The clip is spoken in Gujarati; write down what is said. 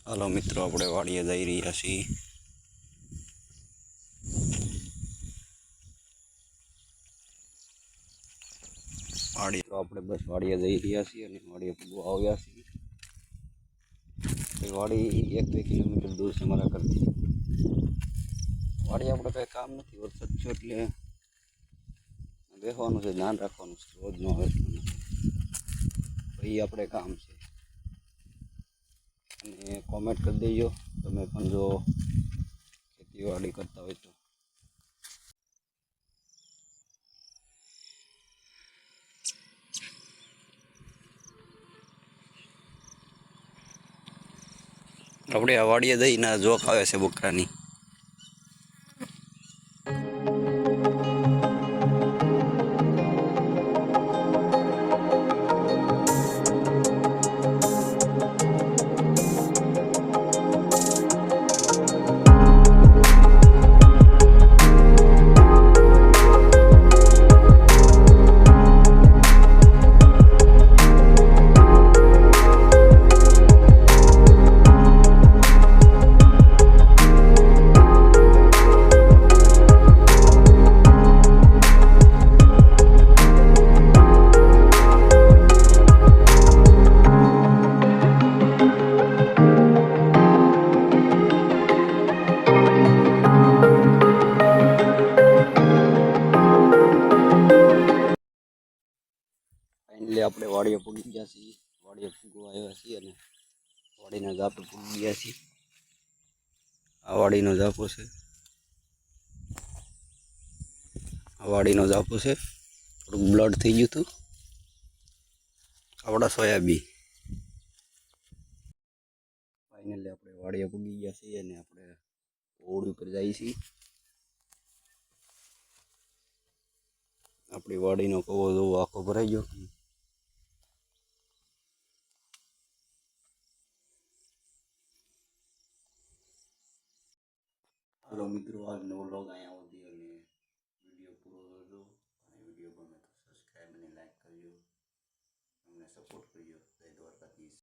હાલો મિત્રો, આપણે વાડીએ જઈ રહ્યા છીએ. વાડી તો આપણે બસ વાડીએ જઈ રહ્યા છીએ અને વાડીએ પૂગવા આવ્યા છીએ. વાડી 1-2 કિલોમીટર દૂર છે મારા ઘરથી. વાડી આપણે કંઈ કામ નથી, વરસાદ છે એટલે બેસવાનું છે, ધ્યાન રાખવાનું છે, રોજ ન આવે એ આપણે કામ છે. અને કોમેન્ટ કરી દેજો તમે પણ જો ખેતીવાડી કરતા હોય તો. આપણે આ વાડીએ જઈને જોક આવે છે બકરાની. ફાઇનલી આપણે વાડીએ પૂગી ગયા છીએ. વાડીએ પૂગવા આવ્યા છીએ અને વાડીના ઝાપે પૂગી ગયા છીએ. આ વાડીનો ઝાપો છે. આ વાડીનો ઝાપો છે. થોડુંક બ્લડ થઈ ગયું હતું. આપણા સોયાબી. ફાઇનલી આપણે વાડીએ પૂગી ગયા છીએ અને આપણે ઓળ ઉપર જઈએ છીએ. આપણી વાડીનો કવો જોવો આખો ભરાઈ ગયો. હાલો મિત્રો, આજનો વ્લોગ અહીંયા સુધી અને વિડીયો પૂરો કરજો. અને વિડીયો ગમે તો સબસ્ક્રાઈબ અને લાઈક કરજો. અમને સપોર્ટ કરજો. જય દ્વારકાધીશ.